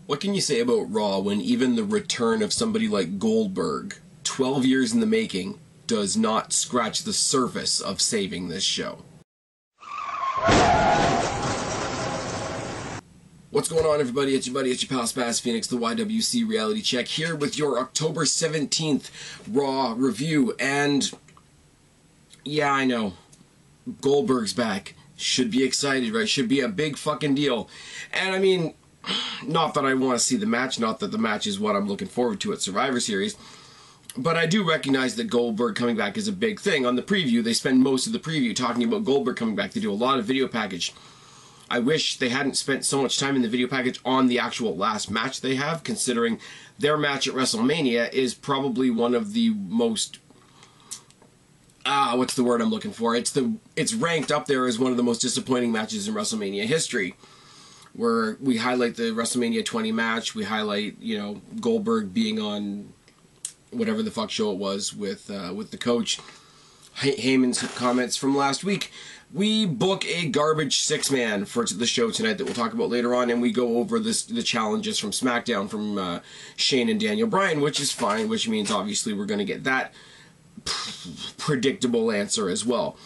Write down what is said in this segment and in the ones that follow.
What can you say about Raw when even the return of somebody like Goldberg, 12 years in the making, does not scratch the surface of saving this show? What's going on, everybody? It's your buddy, it's your pal Spaz Phoenix, the YWC Reality Check, here with your October 17th Raw review. And yeah, I know, Goldberg's back. Should be excited, right? Should be a big fucking deal. And I mean, not that I want to see the match, not that the match is what I'm looking forward to at Survivor Series, but I do recognize that Goldberg coming back is a big thing. On the preview, they spend most of the preview talking about Goldberg coming back. They do a lot of video package. I wish they hadn't spent so much time in the video package on the actual last match they have, considering their match at WrestleMania is probably one of the most... what's the word I'm looking for? It's ranked up there as one of the most disappointing matches in WrestleMania history, where we highlight the WrestleMania 20 match, we highlight, you know, Goldberg being on whatever the fuck show it was with the coach, Heyman's comments from last week. We book a garbage six-man for the show tonight that we'll talk about later on, and we go over the challenges from SmackDown from Shane and Daniel Bryan, which is fine, which means obviously we're going to get that predictable answer as well.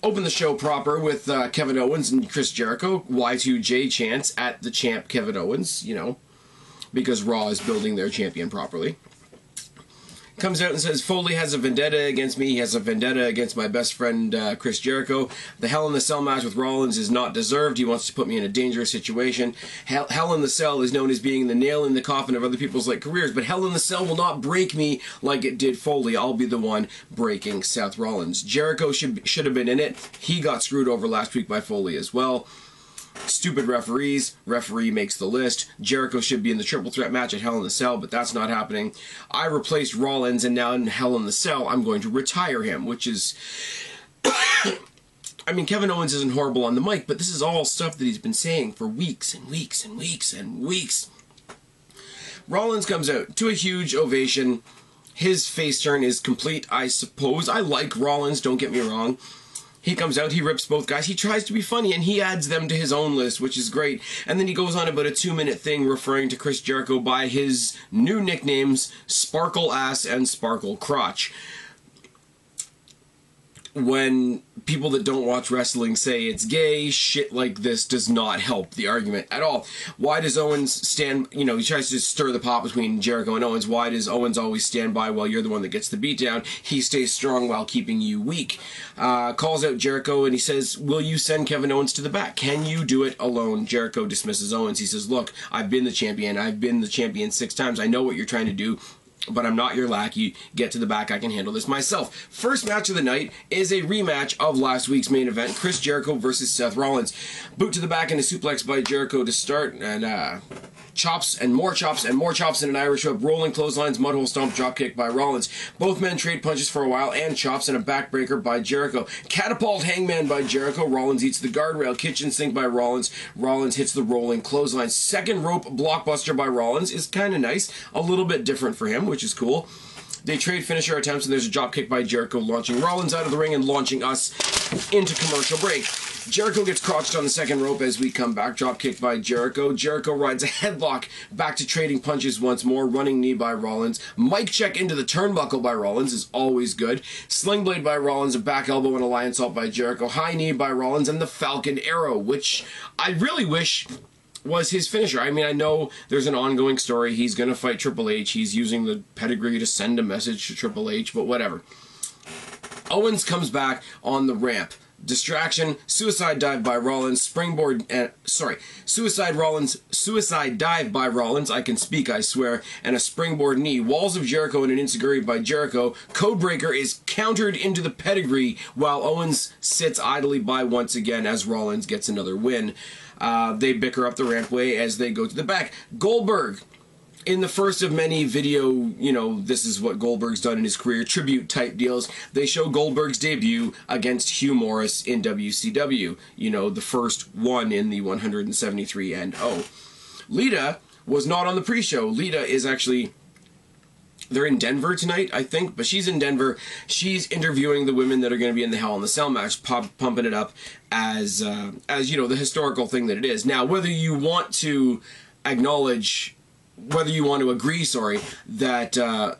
Open the show proper with Kevin Owens and Chris Jericho, Y2J chants at the champ Kevin Owens, you know, because Raw is building their champion properly. Comes out and says, Foley has a vendetta against me, he has a vendetta against my best friend Chris Jericho. The Hell in the Cell match with Rollins is not deserved, he wants to put me in a dangerous situation. Hell in the Cell is known as being the nail in the coffin of other people's careers, but Hell in the Cell will not break me like it did Foley. I'll be the one breaking Seth Rollins. Jericho should have been in it. He got screwed over last week by Foley as well. Stupid referees. Referee makes the list. Jericho should be in the triple threat match at Hell in the Cell, but that's not happening. I replaced Rollins, and now in Hell in the Cell, I'm going to retire him, which is... I mean, Kevin Owens isn't horrible on the mic, but this is all stuff that he's been saying for weeks and weeks and weeks and weeks. Rollins comes out to a huge ovation. His face turn is complete, I suppose. I like Rollins, don't get me wrong. He comes out, he rips both guys, he tries to be funny, and he adds them to his own list, which is great. And then he goes on about a 2-minute thing referring to Chris Jericho by his new nicknames, Sparkle Ass and Sparkle Crotch. When people that don't watch wrestling say it's gay, shit like this does not help the argument at all. Why does Owens stand, you know, he tries to stir the pot between Jericho and Owens. Why does Owens always stand by while you're the one that gets the beatdown? He stays strong while keeping you weak. Calls out Jericho and he says, will you send Kevin Owens to the back? Can you do it alone? Jericho dismisses Owens. He says, look, I've been the champion. I've been the champion 6 times. I know what you're trying to do, but I'm not your lackey. Get to the back, I can handle this myself. First match of the night is a rematch of last week's main event, Chris Jericho versus Seth Rollins. Boot to the back and a suplex by Jericho to start, and chops and more chops and more chops and an Irish whip, rolling clotheslines, mudhole stomp, dropkick by Rollins. Both men trade punches for a while, and chops and a backbreaker by Jericho. Catapult hangman by Jericho. Rollins eats the guardrail, kitchen sink by Rollins. Rollins hits the rolling clothesline. Second rope blockbuster by Rollins is kind of nice, a little bit different for him, which is cool. They trade finisher attempts, and there's a drop kick by Jericho, launching Rollins out of the ring and launching us into commercial break. Jericho gets crotched on the second rope as we come back. Drop kick by Jericho. Jericho rides a headlock back to trading punches once more. Running knee by Rollins. Mic check into the turnbuckle by Rollins is always good. Sling blade by Rollins. A back elbow and a lion salt by Jericho. High knee by Rollins. And the Falcon Arrow, which I really wish was his finisher. I mean, I know there's an ongoing story. He's going to fight Triple H. He's using the pedigree to send a message to Triple H, but whatever. Owens comes back on the ramp. Distraction, suicide dive by Rollins, suicide dive by Rollins, I can speak, I swear, and a springboard knee. Walls of Jericho and an enziguri by Jericho. Codebreaker is countered into the pedigree while Owens sits idly by once again as Rollins gets another win. They bicker up the rampway as they go to the back. Goldberg, in the first of many video, you know, this is what Goldberg's done in his career, tribute type deals, they show Goldberg's debut against Hugh Morris in WCW. You know, the first one in the 173-0. Lita was not on the pre-show. Lita is actually... They're in Denver tonight, I think, but she's in Denver. She's interviewing the women that are going to be in the Hell in the Cell match, pumping it up as you know, the historical thing that it is. Now, whether you want to acknowledge, whether you want to agree, that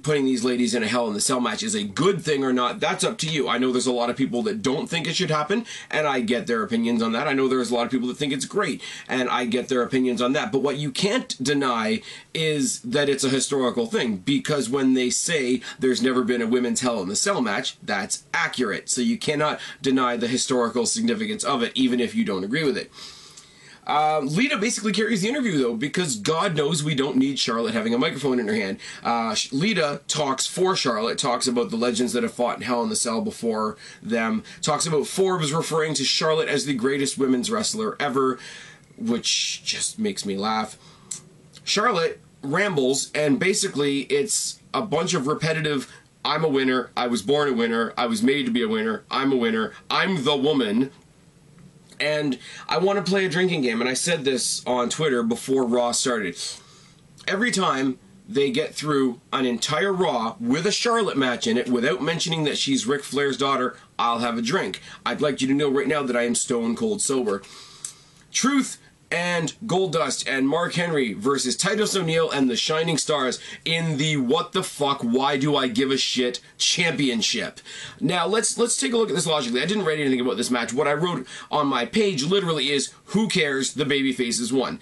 putting these ladies in a Hell in the Cell match is a good thing or not, that's up to you. I know there's a lot of people that don't think it should happen, and I get their opinions on that. I know there's a lot of people that think it's great, and I get their opinions on that. But what you can't deny is that it's a historical thing, because when they say there's never been a women's Hell in the Cell match, that's accurate. So you cannot deny the historical significance of it, even if you don't agree with it. Lita basically carries the interview, though, because God knows we don't need Charlotte having a microphone in her hand. Lita talks for Charlotte, talks about the legends that have fought in Hell in the Cell before them, talks about Forbes referring to Charlotte as the greatest women's wrestler ever, which just makes me laugh. Charlotte rambles, and basically it's a bunch of repetitive, I'm a winner, I was born a winner, I was made to be a winner, I'm a winner, I'm the woman. And I want to play a drinking game, and I said this on Twitter before Raw started. Every time they get through an entire Raw with a Charlotte match in it without mentioning that she's Ric Flair's daughter, I'll have a drink. I'd like you to know right now that I am stone cold sober. Truth and Goldust and Mark Henry versus Titus O'Neil and the Shining Stars in the what the fuck, why do I give a shit championship. Now, let's take a look at this logically. I didn't write anything about this match. What I wrote on my page literally is, who cares, the babyfaces won.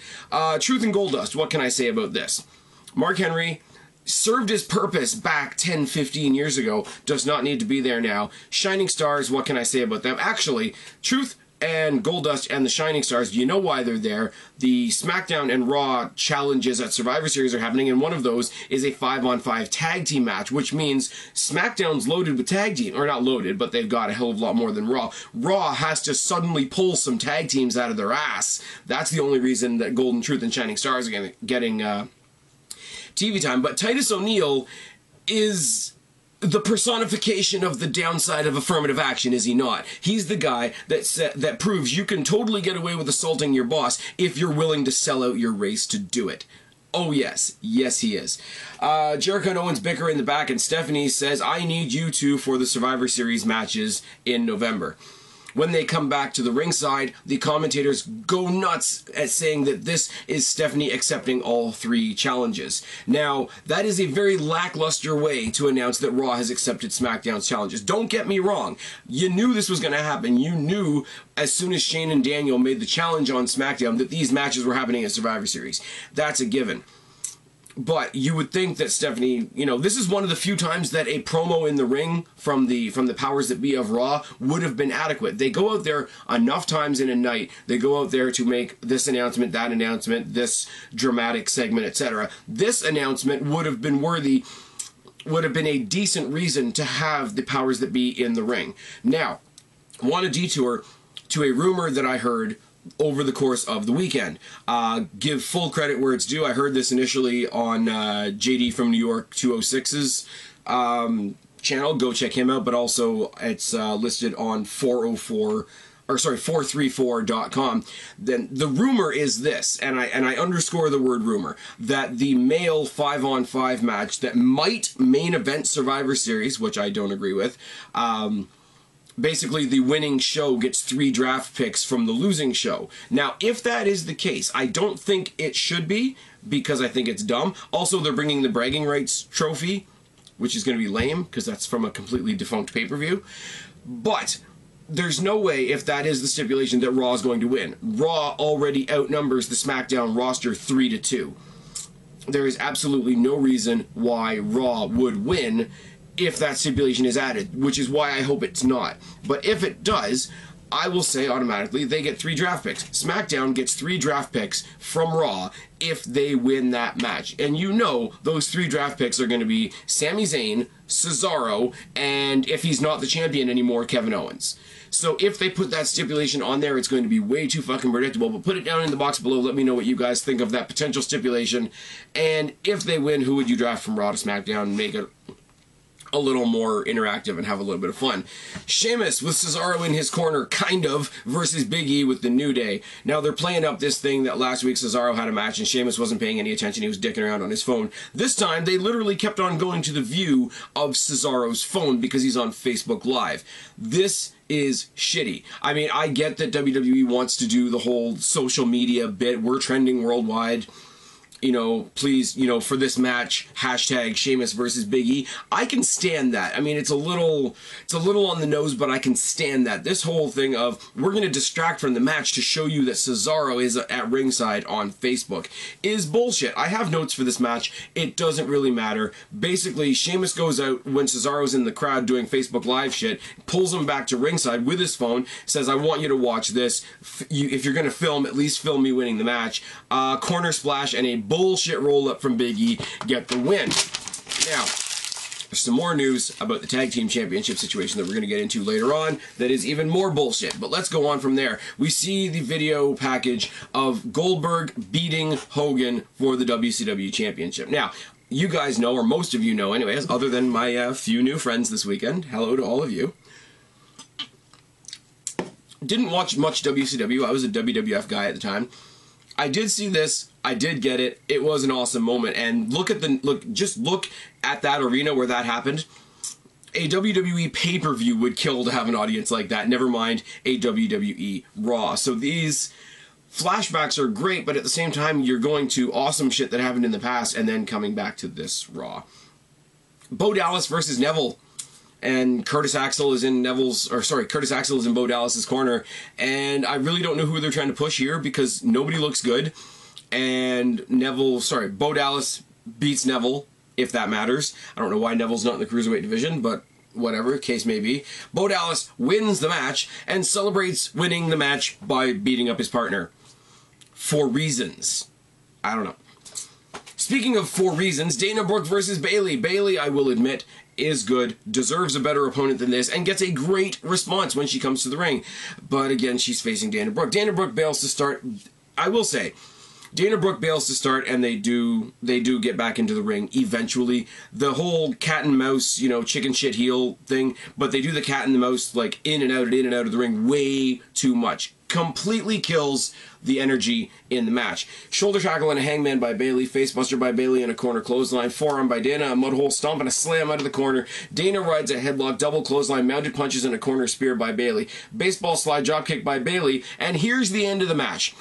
Truth and Goldust, what can I say about this? Mark Henry served his purpose back 10, 15 years ago, does not need to be there now. Shining Stars, what can I say about them? Actually, Truth and Goldust and the Shining Stars, do you know why they're there? The SmackDown and Raw challenges at Survivor Series are happening, and one of those is a 5-on-5 tag team match, which means SmackDown's loaded with tag team, or not loaded, but they've got a hell of a lot more than Raw. Raw has to suddenly pull some tag teams out of their ass. That's the only reason that Golden Truth and Shining Stars are getting TV time. But Titus O'Neil is the personification of the downside of affirmative action, is he not? He's the guy that proves you can totally get away with assaulting your boss if you're willing to sell out your race to do it. Oh yes, yes he is. Jericho and Owens bicker in the back, and Stephanie says, I need you two for the Survivor Series matches in November. When they come back to the ringside, the commentators go nuts at saying that this is Stephanie accepting all three challenges. Now, that is a very lackluster way to announce that Raw has accepted SmackDown's challenges. Don't get me wrong. You knew this was going to happen. You knew as soon as Shane and Daniel made the challenge on SmackDown that these matches were happening at Survivor Series. That's a given. But you would think that Stephanie, you know, this is one of the few times that a promo in the ring from the powers that be of Raw would have been adequate. They go out there enough times in a night. They go out there to make this announcement, that announcement, this dramatic segment, etc. This announcement would have been worthy, would have been a decent reason to have the powers that be in the ring. Now, I want to detour to a rumor that I heard over the course of the weekend. Give full credit where it's due. I heard this initially on JD from New York 206's channel. Go check him out, but also it's listed on 434.com. Then the rumor is this, and I underscore the word rumor, that the male 5-on-5 match that might main event Survivor Series, which I don't agree with, basically, the winning show gets 3 draft picks from the losing show. Now, if that is the case, I don't think it should be, because I think it's dumb. Also, they're bringing the bragging rights trophy, which is going to be lame, because that's from a completely defunct pay-per-view. But there's no way, if that is the stipulation, that Raw is going to win. Raw already outnumbers the SmackDown roster 3-2. There is absolutely no reason why Raw would win if that stipulation is added, which is why I hope it's not. But if it does, I will say automatically they get 3 draft picks. SmackDown gets 3 draft picks from Raw if they win that match. And you know those 3 draft picks are going to be Sami Zayn, Cesaro, and if he's not the champion anymore, Kevin Owens. So if they put that stipulation on there, it's going to be way too fucking predictable. But put it down in the box below. Let me know what you guys think of that potential stipulation. And if they win, who would you draft from Raw to SmackDown and make it a little more interactive and have a little bit of fun. Sheamus with Cesaro in his corner, kind of, versus Big E with the New Day. Now, they're playing up this thing that last week Cesaro had a match and Sheamus wasn't paying any attention. He was dicking around on his phone. This time, they literally kept on going to the view of Cesaro's phone because he's on Facebook Live. This is shitty. I mean, I get that WWE wants to do the whole social media bit. We're trending worldwide. You know, please, you know, for this match, hashtag Sheamus versus Big E. I can stand that. I mean, it's a little on the nose, but I can stand that. This whole thing of, we're going to distract from the match to show you that Cesaro is at ringside on Facebook is bullshit. I have notes for this match. It doesn't really matter. Basically, Sheamus goes out when Cesaro's in the crowd doing Facebook Live shit, pulls him back to ringside with his phone, says, I want you to watch this. If you're going to film, at least film me winning the match. Corner splash and a bullshit roll-up from Big E, get the win. Now, there's some more news about the Tag Team Championship situation that we're going to get into later on that is even more bullshit, but let's go on from there. We see the video package of Goldberg beating Hogan for the WCW Championship. Now, you guys know, or most of you know anyways, other than my few new friends this weekend, hello to all of you. Didn't watch much WCW, I was a WWF guy at the time. I did see this. I did get it. It was an awesome moment. And just look at that arena where that happened. A WWE pay-per-view would kill to have an audience like that. Never mind a WWE Raw. So these flashbacks are great, but at the same time, you're going to awesome shit that happened in the past and then coming back to this Raw. Bo Dallas versus Neville. And Curtis Axel is in Curtis Axel is in Bo Dallas's corner, and I really don't know who they're trying to push here because nobody looks good. And Bo Dallas beats Neville, if that matters. I don't know why Neville's not in the Cruiserweight division, but whatever, case may be. Bo Dallas wins the match and celebrates winning the match by beating up his partner. For reasons. I don't know. Speaking of 4 reasons, Dana Brooke versus Bayley. Bayley, I will admit, is good, deserves a better opponent than this, and gets a great response when she comes to the ring. But again, she's facing Dana Brooke. Dana Brooke bails to start. I will say, Dana Brooke bails to start, and they do get back into the ring eventually. The whole cat and mouse, you know, chicken shit heel thing, but they do the cat and the mouse, like, in and out of the ring way too much. Completely kills the energy in the match. Shoulder tackle and a hangman by Bayley, facebuster by Bayley and a corner clothesline, forearm by Dana, a mudhole stomp and a slam out of the corner. Dana rides a headlock, double clothesline, mounted punches and a corner spear by Bayley. Baseball slide dropkick by Bayley, and here's the end of the match.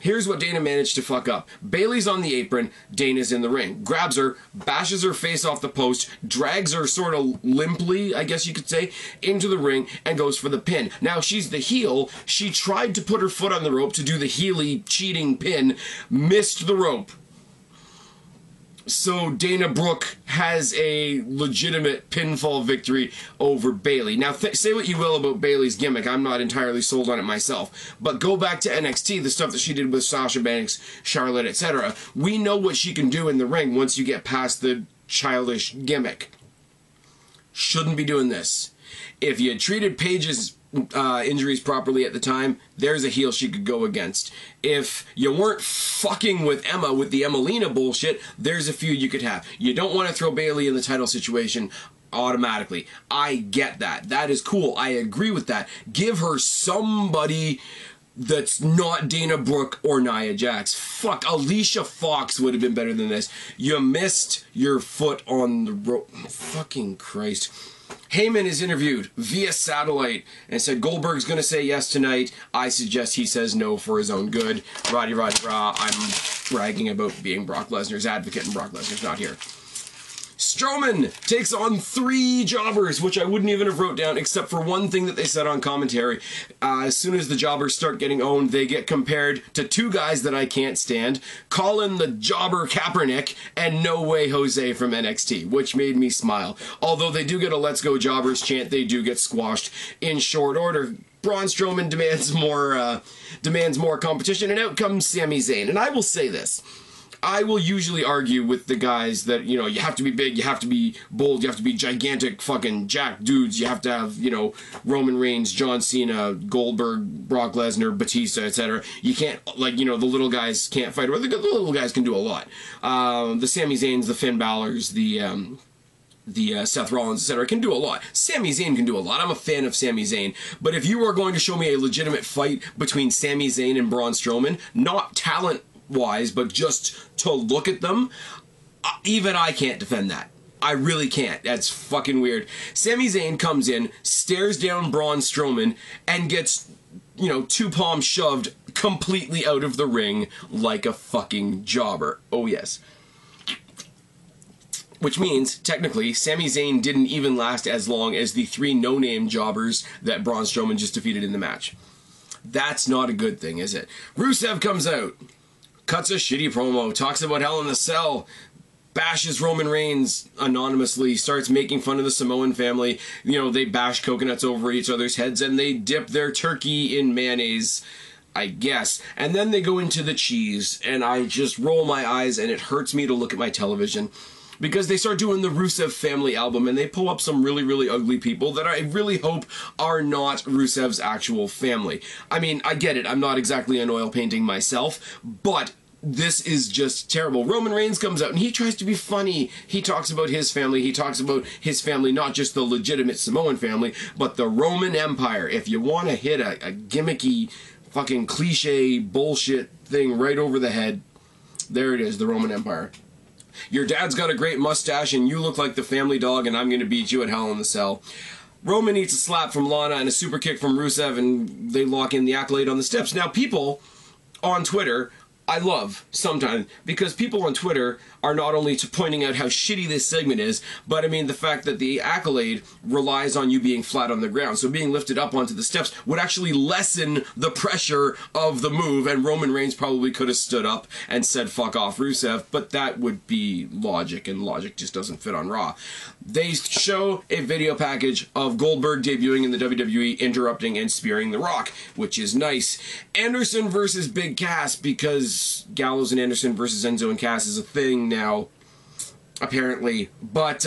Here's what Dana managed to fuck up. Bayley's on the apron, Dana's in the ring. Grabs her, bashes her face off the post, drags her sort of limply, I guess you could say, into the ring, and goes for the pin. Now, she's the heel. She tried to put her foot on the rope to do the heely cheating pin, missed the rope. So Dana Brooke has a legitimate pinfall victory over Bayley. Now, say what you will about Bayley's gimmick. I'm not entirely sold on it myself. But go back to NXT, the stuff that she did with Sasha Banks, Charlotte, etc. We know what she can do in the ring once you get past the childish gimmick. Shouldn't be doing this. If you had treated Paige's injuries properly at the time, there's a heel she could go against. If you weren't fucking with Emma with the Emelina bullshit, there's a feud you could have. You don't want to throw Bayley in the title situation automatically. I get that. That is cool. I agree with that. Give her somebody that's not Dana Brooke or Nia Jax. Fuck, Alicia Fox would have been better than this. You missed your foot on the rope. Fucking Christ. Heyman is interviewed via satellite and said Goldberg's going to say yes tonight. I suggest he says no for his own good. Roddy rah. I'm bragging about being Brock Lesnar's advocate and Brock Lesnar's not here. Strowman takes on 3 jobbers, which I wouldn't even have wrote down except for one thing that they said on commentary. As soon as the jobbers start getting owned, they get compared to 2 guys that I can't stand, Colin the Jobber Kaepernick and No Way Jose from NXT, which made me smile. Although they do get a Let's Go Jobbers chant, they do get squashed in short order. Braun Strowman demands more competition, and out comes Sami Zayn. And I will say this. I will usually argue with the guys that, you know, you have to be big, you have to be bold, you have to be gigantic fucking jack dudes, you have to have, you know, Roman Reigns, John Cena, Goldberg, Brock Lesnar, Batista, etc. You can't, like, you know, the little guys can't fight, or the little guys can do a lot. The Sami Zayns, the Finn Balor's, the Seth Rollins, etc., can do a lot. Sami Zayn can do a lot. I'm a fan of Sami Zayn. But if you are going to show me a legitimate fight between Sami Zayn and Braun Strowman, not talent-wise, but just to look at them, even I can't defend that. I really can't. That's fucking weird. Sami Zayn comes in, stares down Braun Strowman, and gets, you know, two palms shoved completely out of the ring like a fucking jobber. Oh, yes. Which means, technically, Sami Zayn didn't even last as long as the three no-name jobbers that Braun Strowman just defeated in the match. That's not a good thing, is it? Rusev comes out, cuts a shitty promo, talks about Hell in the Cell, bashes Roman Reigns anonymously, starts making fun of the Samoan family. You know, they bash coconuts over each other's heads, and they dip their turkey in mayonnaise, I guess. And then they go into the cheese, and I just roll my eyes, and it hurts me to look at my television. Because they start doing the Rusev family album, and they pull up some really, really ugly people that I really hope are not Rusev's actual family. I mean, I get it, I'm not exactly an oil painting myself, but this is just terrible. Roman Reigns comes out and he tries to be funny. He talks about his family. He talks about his family, not just the legitimate Samoan family, but the Roman Empire. If you want to hit a gimmicky, fucking cliche bullshit thing right over the head, there it is, the Roman Empire. Your dad's got a great mustache and you look like the family dog and I'm going to beat you at Hell in the Cell. Roman eats a slap from Lana and a super kick from Rusev and they lock in the accolade on the steps. Now people on Twitter, I love sometimes, because people on Twitter are not only pointing out how shitty this segment is, but I mean the fact that the accolade relies on you being flat on the ground. So being lifted up onto the steps would actually lessen the pressure of the move, and Roman Reigns probably could have stood up and said fuck off Rusev, but that would be logic, and logic just doesn't fit on Raw. They show a video package of Goldberg debuting in the WWE, interrupting and spearing The Rock, which is nice. Anderson versus Big Cass, because Gallows and Anderson versus Enzo and Cass is a thing now, apparently. But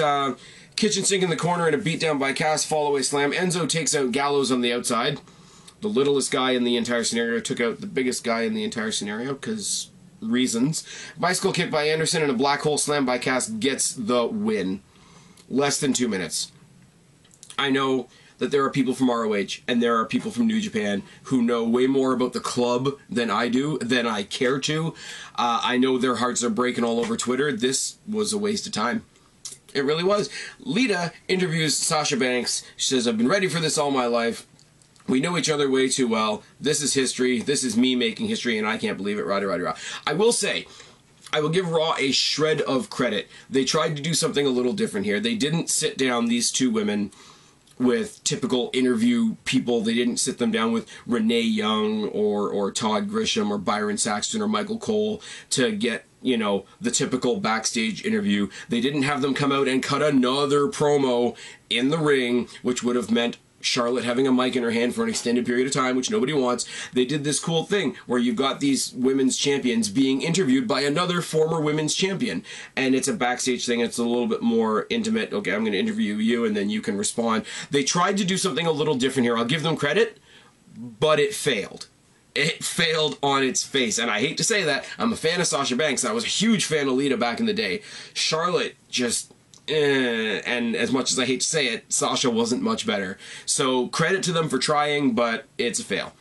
kitchen sink in the corner and a beatdown by Cass, fall-away slam. Enzo takes out Gallows on the outside. The littlest guy in the entire scenario took out the biggest guy in the entire scenario, because reasons. Bicycle kick by Anderson and a black hole slam by Cass gets the win. Less than 2 minutes. I know that there are people from ROH and there are people from New Japan who know way more about the club than I do, than I care to. I know their hearts are breaking all over Twitter. This was a waste of time. It really was. Lita interviews Sasha Banks. She says, I've been ready for this all my life. We know each other way too well. This is history. This is me making history, and I can't believe it. Rah, rah, rah. I will say, I will give Raw a shred of credit. They tried to do something a little different here. They didn't sit down these two women with typical interview people. They didn't sit them down with Renee Young or Todd Grisham or Byron Saxton or Michael Cole to get, you know, the typical backstage interview. They didn't have them come out and cut another promo in the ring, which would have meant Charlotte having a mic in her hand for an extended period of time, which nobody wants. They did this cool thing where you've got these women's champions being interviewed by another former women's champion, and it's a backstage thing. It's a little bit more intimate. Okay, I'm going to interview you and then you can respond. They tried to do something a little different here. I'll give them credit, but it failed. It failed on its face, and I hate to say that. I'm a fan of Sasha Banks. I was a huge fan of Lita back in the day. Charlotte just... and as much as I hate to say it, Sasha wasn't much better. So credit to them for trying, but it's a fail.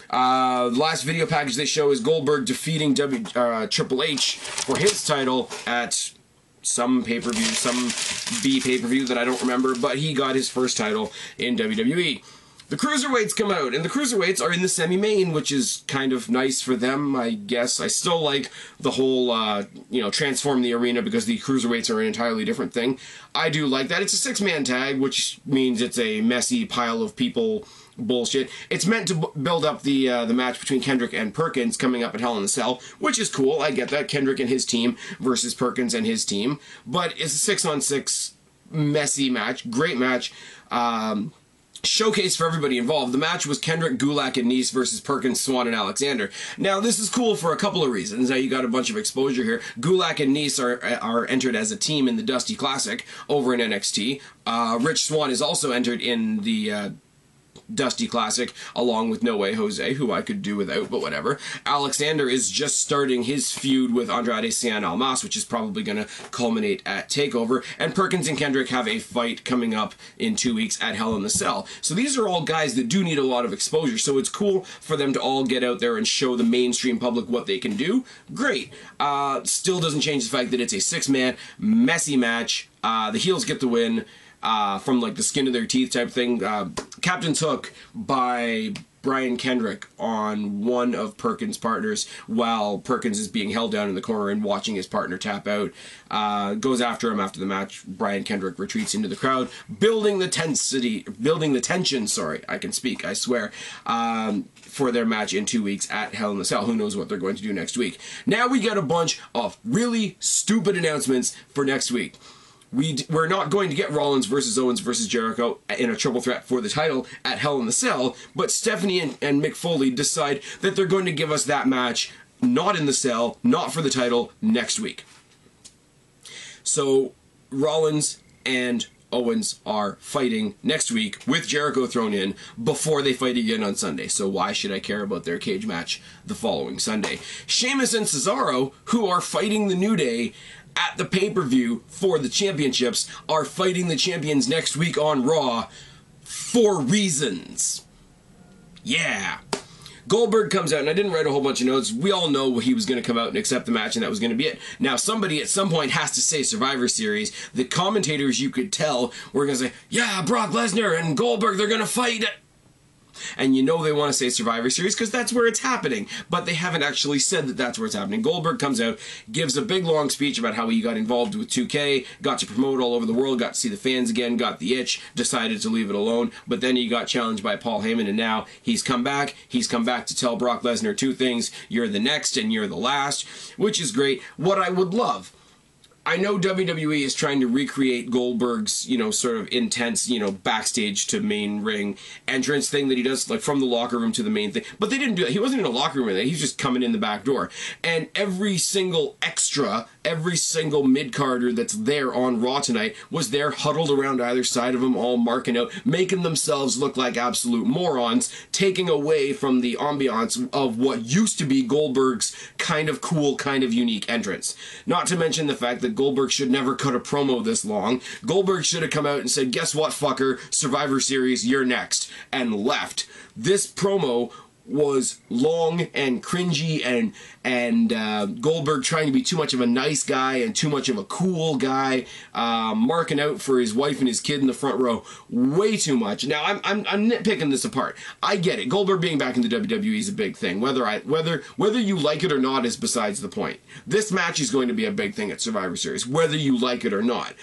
The last video package they show is Goldberg defeating Triple H for his title at some pay-per-view, some B pay-per-view that I don't remember, but he got his first title in WWE. The Cruiserweights come out, and the Cruiserweights are in the semi-main, which is kind of nice for them, I guess. I still like the whole, transform the arena, because the Cruiserweights are an entirely different thing. I do like that. It's a six-man tag, which means it's a messy pile of people bullshit. It's meant to build up the match between Kendrick and Perkins coming up at Hell in a Cell, which is cool. I get that. Kendrick and his team versus Perkins and his team. But it's a 6-on-6 messy match. Great match. Showcase for everybody involved. The match was Kendrick, Gulak, and Nice versus Perkins, Swan, and Alexander. Now, this is cool for a couple of reasons. Now, you got a bunch of exposure here. Gulak and Nice are entered as a team in the Dusty Classic over in NXT. Rich Swann is also entered in the Dusty Classic, along with No Way Jose, who I could do without, but whatever. Alexander is just starting his feud with Andrade Cien Almas, which is probably going to culminate at TakeOver. And Perkins and Kendrick have a fight coming up in 2 weeks at Hell in the Cell. So these are all guys that do need a lot of exposure. So it's cool for them to all get out there and show the mainstream public what they can do. Great. Still doesn't change the fact that it's a 6-man, messy match. The heels get the win from like the skin of their teeth type thing. Captain's Hook by Brian Kendrick on one of Perkins' partners while Perkins is being held down in the corner and watching his partner tap out. Goes after him after the match. Brian Kendrick retreats into the crowd, building the tension, sorry, I can speak, I swear, for their match in 2 weeks at Hell in the Cell. Who knows what they're going to do next week. Now we got a bunch of really stupid announcements for next week. We're not going to get Rollins versus Owens versus Jericho in a triple threat for the title at Hell in the Cell, but Stephanie and Mick Foley decide that they're going to give us that match not in the Cell, not for the title, next week. So Rollins and Owens are fighting next week with Jericho thrown in before they fight again on Sunday. So why should I care about their cage match the following Sunday? Sheamus and Cesaro, who are fighting the New Day at the pay-per-view for the championships, are fighting the champions next week on Raw for reasons. Yeah. Goldberg comes out, and I didn't write a whole bunch of notes. We all know he was going to come out and accept the match, and that was going to be it. Now, somebody at some point has to say Survivor Series. The commentators, you could tell, were going to say, yeah, Brock Lesnar and Goldberg, they're going to fight. And you know they want to say Survivor Series because that's where it's happening. But they haven't actually said that that's where it's happening. Goldberg comes out, gives a big long speech about how he got involved with 2K, got to promote all over the world, got to see the fans again, got the itch, decided to leave it alone. But then he got challenged by Paul Heyman, and now he's come back. He's come back to tell Brock Lesnar two things. You're the next and you're the last, which is great. What I would love, I know WWE is trying to recreate Goldberg's, sort of intense, backstage to main ring entrance thing that he does, like from the locker room to the main thing. But they didn't do that. He wasn't in a locker room with it. He's just coming in the back door. And every single extra, every single mid-carder that's there on Raw tonight was there huddled around either side of him, all marking out, making themselves look like absolute morons, taking away from the ambiance of what used to be Goldberg's kind of cool, kind of unique entrance. Not to mention the fact that Goldberg should never cut a promo this long. Goldberg should have come out and said, guess what, fucker, Survivor Series, you're next, and left. This promo was long and cringy and Goldberg trying to be too much of a nice guy and too much of a cool guy, marking out for his wife and his kid in the front row way too much. Now I'm nitpicking this apart. I get it. Goldberg being back in the WWE is a big thing. Whether you like it or not is besides the point. This match is going to be a big thing at Survivor Series, whether you like it or not.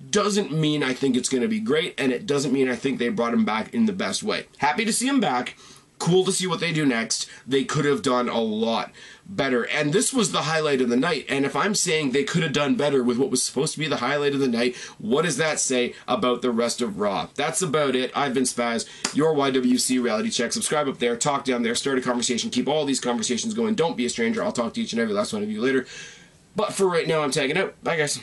Doesn't mean I think it's going to be great, and it doesn't mean I think they brought him back in the best way. Happy to see him back. Cool to see what they do next. They could have done a lot better. And this was the highlight of the night. And if I'm saying they could have done better with what was supposed to be the highlight of the night, what does that say about the rest of Raw? That's about it. I've been Spaz, your YWC Reality Check. Subscribe up there, talk down there, start a conversation, keep all these conversations going. Don't be a stranger. I'll talk to each and every last one of you later. But for right now, I'm tagging out. Bye, guys.